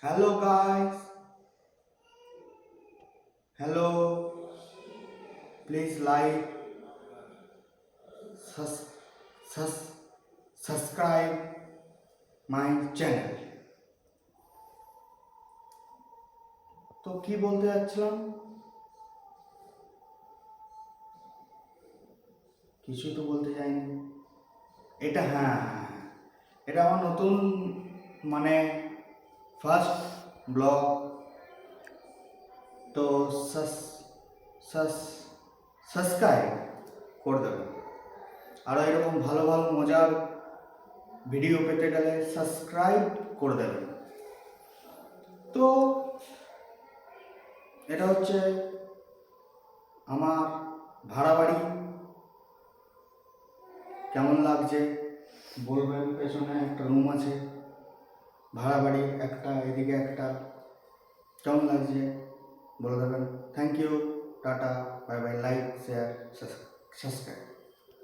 Hello guys, hello, please like, sus, sus, subscribe my channel. তো কি বলতে যাচ্ছিলাম, কিছু তো বলতে যাইনি। এটা এটা আমার নতুন মানে ফার্স্ট ব্লগ। তো সাবস্ক্রাইব করে দেবেন। আরও এরকম ভালো ভালো মজার ভিডিও পেতে গেলে সাবস্ক্রাইব করে দেবেন। তো এটা হচ্ছে আমার ভাড়া বাড়ি। কেমন লাগছে বলবেন। পেছনে একটা রুম আছে, ভাড়া বাড়ি একটা, এদিকে একটা। কেমন লাগছে বলে দেবেন। Thank you, tata, bye bye, like, share, subscribe.